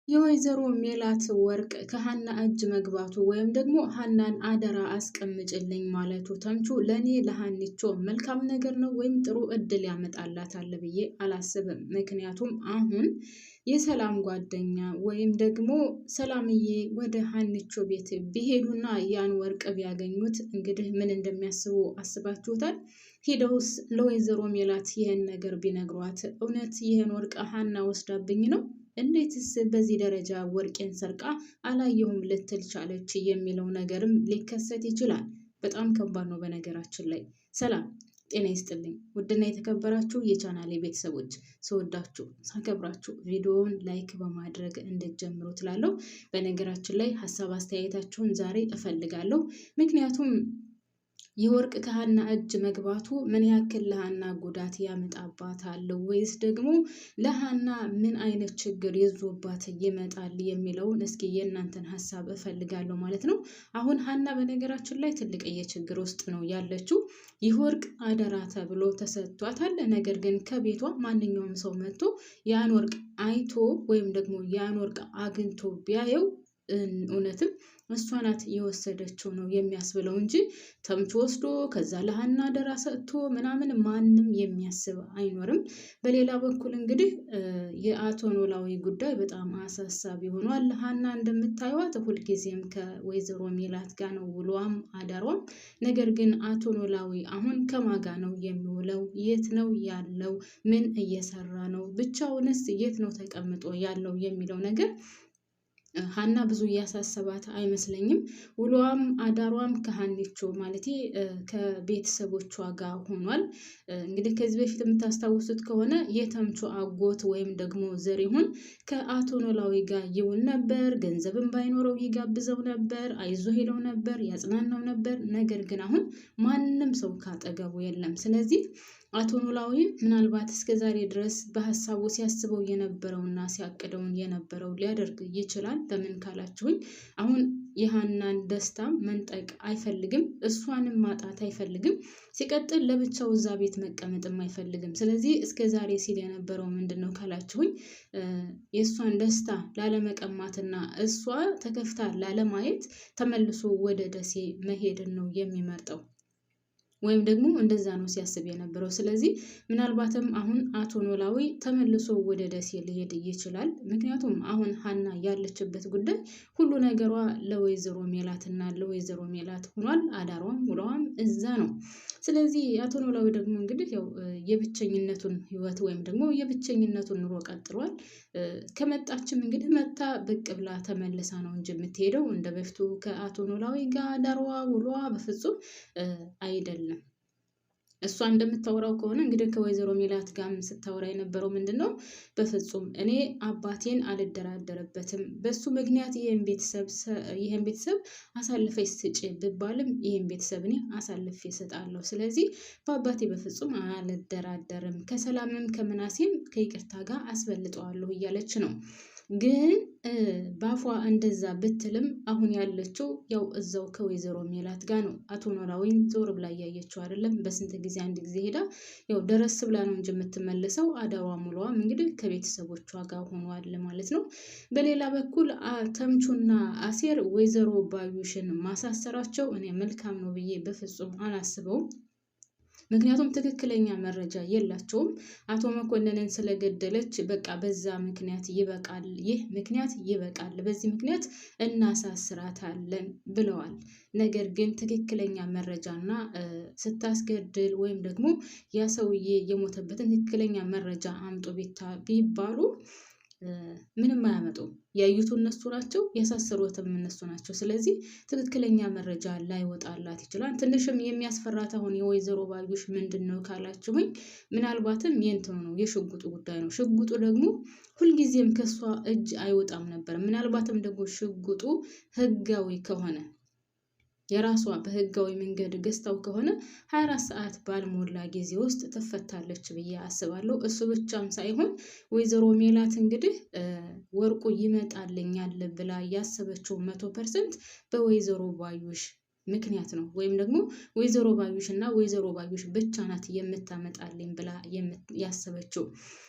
የወይዘሮ ሜላት ወርቅ ከሀና እጅ መግባቱ ወይም ደግሞ ሀናን አደራ አስቀምጭልኝ ማለቱ ተምቹ ለኔ ለሀኒቾ መልካም ነገር ነው ወይም ጥሩ እድል ያመጣላታል ብዬ አላስብም። ምክንያቱም አሁን የሰላም ጓደኛ ወይም ደግሞ ሰላምዬ ወደ ሀኒቾ ቤት ቢሄዱና ያን ወርቅ ቢያገኙት እንግዲህ ምን እንደሚያስቡ አስባችሁታል? ሄደውስ ለወይዘሮ ሜላት ይህን ነገር ቢነግሯት እውነት ይህን ወርቅ ሀና ወስዳብኝ ነው እንዴትስ በዚህ ደረጃ ወርቄን ሰርቃ አላየሁም ልትል ቻለች የሚለው ነገርም ሊከሰት ይችላል። በጣም ከባድ ነው። በነገራችን ላይ ሰላም ጤና ይስጥልኝ ውድና የተከበራችሁ የቻናሌ ቤተሰቦች፣ ስወዳችሁ ሳከብራችሁ ቪዲዮውን ላይክ በማድረግ እንድትጀምሩ ትላለሁ። በነገራችን ላይ ሀሳብ አስተያየታችሁን ዛሬ እፈልጋለሁ። ምክንያቱም የወርቅ ከሀና እጅ መግባቱ ምን ያክል ለሀና ጉዳት ያመጣባታል ወይስ ደግሞ ለሀና ምን አይነት ችግር ይዞባት ይመጣል የሚለውን እስኪ የእናንተን ሀሳብ እፈልጋለሁ ማለት ነው። አሁን ሀና በነገራችን ላይ ትልቅዬ ችግር ውስጥ ነው ያለችው። ይህ ወርቅ አደራ ተብሎ ተሰጥቷታል። ነገር ግን ከቤቷ ማንኛውም ሰው መጥቶ ያን ወርቅ አይቶ ወይም ደግሞ ያን ወርቅ አግኝቶ ቢያየው እውነትም እሷ ናት የወሰደችው ነው የሚያስብለው እንጂ ተምቹ ወስዶ ከዛ ለሀና አደራ ሰጥቶ ምናምን ማንም የሚያስብ አይኖርም። በሌላ በኩል እንግዲህ የአቶ ኖላዊ ጉዳይ በጣም አሳሳቢ ሆኗል። ሀና እንደምታዩት ሁልጊዜም ከወይዘሮ ሜላት ጋር ነው ውሏም አዳሯም። ነገር ግን አቶ ኖላዊ አሁን ከማጋ ነው የሚውለው? የት ነው ያለው? ምን እየሰራ ነው? ብቻውንስ የት ነው ተቀምጦ ያለው የሚለው ነገር ሀና ብዙ እያሳሰባት አይመስለኝም። ውሏም አዳሯም ከሀኒቾ ማለቴ ከቤተሰቦቿ ጋር ሆኗል። እንግዲህ ከዚህ በፊት የምታስታውሱት ከሆነ የተምቹ አጎት ወይም ደግሞ ዘሪሁን ከአቶ ኖላዊ ጋር ይውል ነበር። ገንዘብም ባይኖረው ይጋብዘው ነበር፣ አይዞ ሄለው ነበር፣ ያጽናናው ነበር። ነገር ግን አሁን ማንም ሰው ካጠገቡ የለም። ስለዚህ አቶ ኖላዊ ምናልባት እስከ ዛሬ ድረስ በሀሳቡ ሲያስበው የነበረውና ሲያቅደውን የነበረው ሊያደርግ ይችላል። በምን ካላችሁኝ አሁን የሀናን ደስታ መንጠቅ አይፈልግም፣ እሷንም ማጣት አይፈልግም። ሲቀጥል ለብቻው እዛ ቤት መቀመጥም አይፈልግም። ስለዚህ እስከ ዛሬ ሲል የነበረው ምንድን ነው ካላችሁኝ የእሷን ደስታ ላለመቀማትና እሷ ተከፍታ ላለማየት ተመልሶ ወደ ደሴ መሄድን ነው የሚመርጠው። ወይም ደግሞ እንደዛ ነው ሲያስብ የነበረው። ስለዚህ ምናልባትም አሁን አቶ ኖላዊ ተመልሶ ወደ ደሴ ሊሄድ ይችላል። ምክንያቱም አሁን ሀና ያለችበት ጉዳይ ሁሉ ነገሯ ለወይዘሮ ሜላትና ለወይዘሮ ሜላት ሆኗል። አዳሯም ውሏም እዛ ነው። ስለዚህ አቶ ኖላዊ ደግሞ እንግዲህ ያው የብቸኝነቱን ህይወት ወይም ደግሞ የብቸኝነቱን ኑሮ ቀጥሏል። ከመጣችም እንግዲህ መታ ብቅ ብላ ተመልሳ ነው እንጂ የምትሄደው እንደ በፊቱ ከአቶ ኖላዊ ጋር ዳርዋ ውሏ በፍጹም አይደለም። እሷ እንደምታወራው ከሆነ እንግዲህ ከወይዘሮ ሜላት ጋር ስታወራ የነበረው ምንድን ነው? በፍጹም እኔ አባቴን አልደራደርበትም፣ በሱ ምክንያት ይህን ቤተሰብ አሳልፈሽ ስጪ ብባልም ይህን ቤተሰብ እኔ አሳልፌ እሰጣለሁ። ስለዚህ በአባቴ በፍጹም አልደራደርም፣ ከሰላምም ከምናሴም ከይቅርታ ጋር አስበልጠዋለሁ እያለች ነው። ግን ባፏ እንደዛ ብትልም አሁን ያለችው ያው እዛው ከወይዘሮ ሜላት ጋር ነው። አቶ ኖላዊን ዞር ብላ እያየችው አይደለም። በስንት ጊዜ አንድ ጊዜ ሄዳ ያው ደረስ ብላ ነው እንጂ የምትመልሰው። አዳሯ ሙሏም እንግዲህ ከቤተሰቦቿ ጋር ሆኗል ማለት ነው። በሌላ በኩል ተምቹና አሴር ወይዘሮ ባዩሽን ማሳሰራቸው እኔ መልካም ነው ብዬ በፍጹም አላስበውም። ምክንያቱም ትክክለኛ መረጃ የላቸውም። አቶ መኮንንን ስለገደለች በቃ በዛ ምክንያት ይበቃል፣ ይህ ምክንያት ይበቃል፣ በዚህ ምክንያት እናሳስራታለን ብለዋል። ነገር ግን ትክክለኛ መረጃና ስታስገድል ወይም ደግሞ ያ ሰውዬ የሞተበትን ትክክለኛ መረጃ አምጦ ቢባሉ ምንም አያመጡም። ያዩት እነሱ ናቸው፣ ያሳሰሩትም እነሱ ናቸው። ስለዚህ ትክክለኛ መረጃ ላይወጣላት ይችላል። ትንሽም የሚያስፈራት አሁን የወይዘሮ ባዩሽ ምንድን ነው ካላችሁኝ ምናልባትም የእንትኑ ነው የሽጉጡ ጉዳይ ነው። ሽጉጡ ደግሞ ሁልጊዜም ከሷ እጅ አይወጣም ነበር። ምናልባትም ደግሞ ሽጉጡ ህጋዊ ከሆነ የራሷ በህጋዊ መንገድ ገዝታው ከሆነ 24 ሰዓት ባልሞላ ጊዜ ውስጥ ትፈታለች ብዬ አስባለሁ። እሱ ብቻም ሳይሆን ወይዘሮ ሜላት እንግዲህ ወርቁ ይመጣልኛል ብላ ያሰበችው 100% በወይዘሮ ባዩሽ ምክንያት ነው። ወይም ደግሞ ወይዘሮ ባዩሽ እና ወይዘሮ ባዩሽ ብቻ ናት የምታመጣልኝ ብላ ያሰበችው።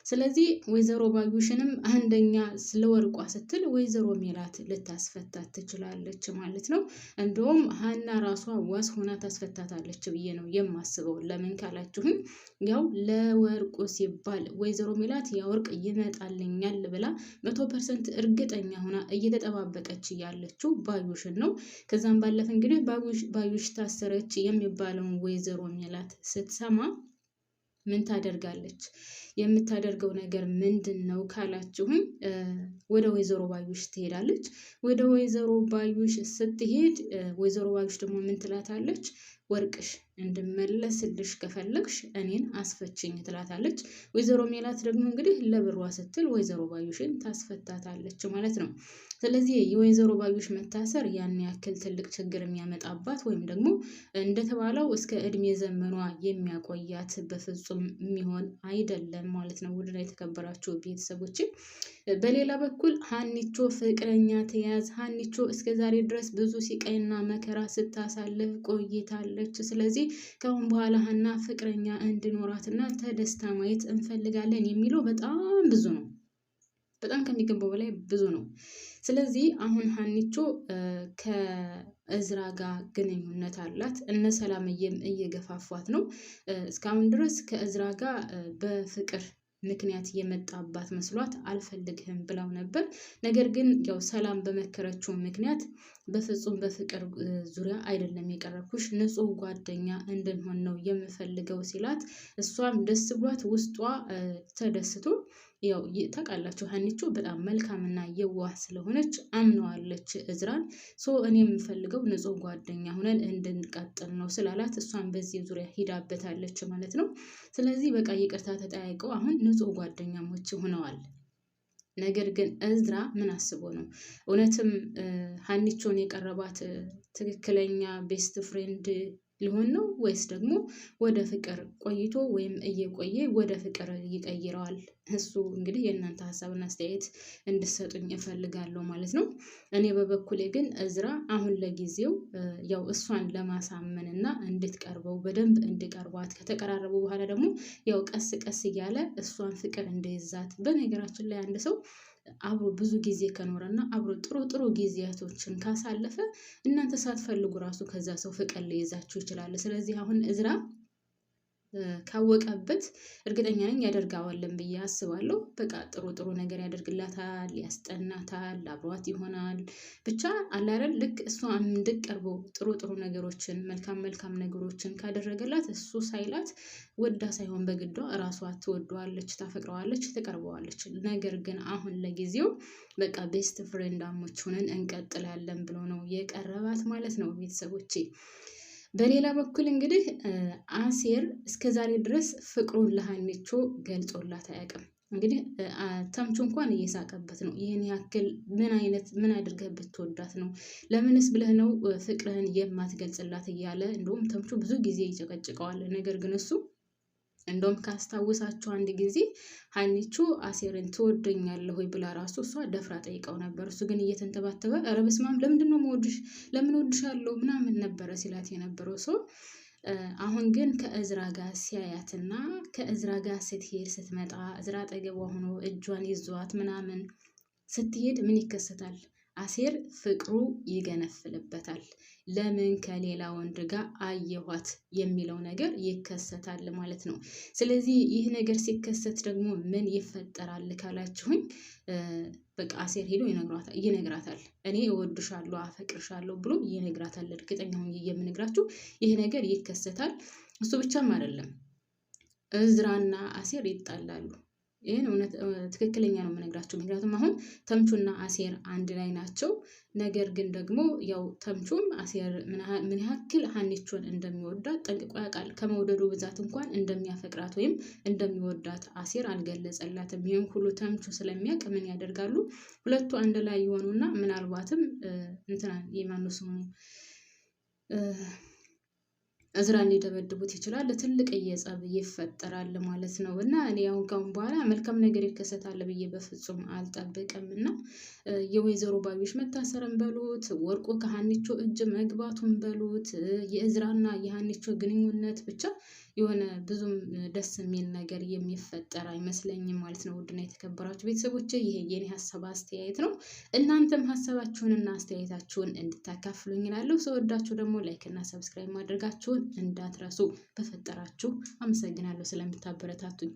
ስለዚህ ወይዘሮ ባዩሽንም አንደኛ ስለ ወርቋ ስትል ወይዘሮ ሜላት ልታስፈታት ትችላለች ማለት ነው። እንደውም ሀና ራሷ ዋስ ሆና ታስፈታታለች ብዬ ነው የማስበው። ለምን ካላችሁም ያው ለወርቁ ሲባል ወይዘሮ ሜላት ያ ወርቅ ይመጣልኛል ብላ 100% እርግጠኛ ሆና እየተጠባበቀች ያለችው ባዩሽን ነው። ከዛም ባለፈ እንግዲህ ባዩሽ ታሰረች የሚባለውን ወይዘሮ ሜላት ስትሰማ ምን ታደርጋለች? የምታደርገው ነገር ምንድን ነው ካላችሁም ወደ ወይዘሮ ባዩሽ ትሄዳለች። ወደ ወይዘሮ ባዩሽ ስትሄድ ወይዘሮ ባዩሽ ደግሞ ምን ትላታለች? ወርቅሽ እንድመለስልሽ ከፈለግሽ እኔን አስፈችኝ ትላታለች። ወይዘሮ ሜላት ደግሞ እንግዲህ ለብሯ ስትል ወይዘሮ ባዩሽን ታስፈታታለች ማለት ነው። ስለዚህ የወይዘሮ ባዩሽ መታሰር ያን ያክል ትልቅ ችግር የሚያመጣባት ወይም ደግሞ እንደተባለው እስከ እድሜ ዘመኗ የሚያቆያት በፍጹም የሚሆን አይደለም ማለት ነው። ውድና የተከበራችሁ ቤተሰቦች፣ በሌላ በኩል ሀኒቾ ፍቅረኛ ተያዝ። ሀኒቾ እስከ ዛሬ ድረስ ብዙ ሲቃይና መከራ ስታሳልፍ ቆይታለች። ስለዚህ ከአሁን በኋላ ሀና ፍቅረኛ እንዲኖራትና ተደስታ ማየት እንፈልጋለን የሚለው በጣም ብዙ ነው። በጣም ከሚገባው በላይ ብዙ ነው። ስለዚህ አሁን ሀኒቾ ከእዝራ ጋር ግንኙነት አላት። እነ ሰላምዬም እየገፋፏት ነው። እስካሁን ድረስ ከእዝራ ጋር በፍቅር ምክንያት የመጣባት መስሏት አልፈልግህም ብላው ነበር። ነገር ግን ያው ሰላም በመከረችው ምክንያት በፍጹም በፍቅር ዙሪያ አይደለም የቀረብኩሽ፣ ንጹህ ጓደኛ እንድንሆን ነው የምፈልገው ሲላት እሷም ደስ ብሏት ውስጧ ተደስቶ ያው ታውቃላችሁ ሀኒቾ በጣም መልካምና የዋህ ስለሆነች አምነዋለች እዝራን። እኔ የምፈልገው ንጹህ ጓደኛ ሆነን እንድንቀጥል ነው ስላላት እሷን በዚህ ዙሪያ ሂዳበታለች ማለት ነው። ስለዚህ በቃ ይቅርታ ተጠያይቀው አሁን ንጹህ ጓደኛሞች ሆነዋል። ነገር ግን እዝራ ምን አስቦ ነው? እውነትም ሀኒቾን የቀረባት ትክክለኛ ቤስት ፍሬንድ ሊሆን ነው ወይስ ደግሞ ወደ ፍቅር ቆይቶ ወይም እየቆየ ወደ ፍቅር ይቀይረዋል? እሱ እንግዲህ የእናንተ ሀሳብና አስተያየት እንድሰጡኝ እፈልጋለሁ ማለት ነው። እኔ በበኩሌ ግን እዝራ አሁን ለጊዜው ያው እሷን ለማሳመን እና እንድትቀርበው በደንብ እንዲቀርባት ከተቀራረቡ በኋላ ደግሞ ያው ቀስ ቀስ እያለ እሷን ፍቅር እንደይዛት። በነገራችን ላይ አንድ ሰው አብሮ ብዙ ጊዜ ከኖረና አብሮ ጥሩ ጊዜያቶችን ካሳለፈ እናንተ ሳትፈልጉ ራሱ ከዛ ሰው ፍቅር ሊይዛችሁ ይችላል። ስለዚህ አሁን እዝራ ካወቀበት እርግጠኛ ነኝ ያደርጋዋልን ብዬ አስባለሁ። በቃ ጥሩ ነገር ያደርግላታል፣ ያስጠናታል፣ አብሯት ይሆናል። ብቻ አለ አይደል ልክ እሷ እንድትቀርበው ጥሩ ነገሮችን መልካም ነገሮችን ካደረገላት እሱ ሳይላት ወዳ ሳይሆን በግዷ እራሷ ትወደዋለች፣ ታፈቅረዋለች፣ ትቀርበዋለች። ነገር ግን አሁን ለጊዜው በቃ ቤስት ፍሬንዳሞች ሆነን እንቀጥላለን ብሎ ነው የቀረባት ማለት ነው ቤተሰቦቼ። በሌላ በኩል እንግዲህ አሴር እስከዛሬ ድረስ ፍቅሩን ለሀኒቾ ገልጾላት አያውቅም። እንግዲህ ተምቹ እንኳን እየሳቀበት ነው። ይህን ያክል ምን አድርገህ ብትወዳት ነው? ለምንስ ብለህ ነው ፍቅርህን የማትገልጽላት? እያለ እንደውም ተምቹ ብዙ ጊዜ ይጨቀጭቀዋል። ነገር ግን እሱ እንደውም ካስታወሳችሁ አንድ ጊዜ ሀኒቾ አሴርን ትወደኛለህ ወይ ብላ ራሱ እሷ ደፍራ ጠይቀው ነበር። እሱ ግን እየተንተባተበ ኧረ በስመ አብ ለምንድን ነው የምወድሽ? ለምን ወድሻለሁ ምናምን ነበረ ሲላት የነበረው ሰው። አሁን ግን ከእዝራ ጋር ሲያያትና ከእዝራ ጋር ስትመጣ እዝራ አጠገቧ ሆኖ እጇን ይዟት ምናምን ስትሄድ ምን ይከሰታል? አሴር ፍቅሩ ይገነፍልበታል። ለምን ከሌላ ወንድ ጋር አየኋት የሚለው ነገር ይከሰታል ማለት ነው። ስለዚህ ይህ ነገር ሲከሰት ደግሞ ምን ይፈጠራል ካላችሁኝ በቃ አሴር ሄዶ ይነግራታል። እኔ እወድሻለሁ፣ አፈቅርሻለሁ ብሎ ይነግራታል። እርግጠኛ ሆኜ የምነግራችሁ ይህ ነገር ይከሰታል። እሱ ብቻም አይደለም እዝራና አሴር ይጣላሉ። ይህን እውነት ትክክለኛ ነው የምነግራችሁ። ምክንያቱም አሁን ተምቹና አሴር አንድ ላይ ናቸው። ነገር ግን ደግሞ ያው ተምቹም አሴር ምን ያክል ሀኒቾን እንደሚወዳት ጠንቅቆ ያውቃል። ከመውደዱ ብዛት እንኳን እንደሚያፈቅራት ወይም እንደሚወዳት አሴር አልገለጸላትም። ይህን ሁሉ ተምቹ ስለሚያውቅ ምን ያደርጋሉ? ሁለቱ አንድ ላይ የሆኑና ምናልባትም የማነው ስሙ እዝራን ሊደበድቡት ይችላል። ትልቅዬ ጸብ ይፈጠራል ማለት ነው። እና እኔ አሁን ካሁን በኋላ መልካም ነገር ይከሰታል ብዬ በፍጹም አልጠብቅም። እና የወይዘሮ ባዩሽ መታሰርን በሉት፣ ወርቁ ከሀኒቾ እጅ መግባቱን በሉት፣ የእዝራና የሀኒቾ ግንኙነት ብቻ የሆነ ብዙም ደስ የሚል ነገር የሚፈጠር አይመስለኝም ማለት ነው። ውድና የተከበራችሁ ቤተሰቦች ይሄ የኔ ሀሳብ አስተያየት ነው። እናንተም ሀሳባችሁንና አስተያየታችሁን እንድታካፍሉኝ እላለሁ። ሰወዳችሁ ደግሞ ላይክ እና ሰብስክራይብ ማድረጋችሁን እንዳትረሱ። በፈጠራችሁ አመሰግናለሁ ስለምታበረታቱኝ።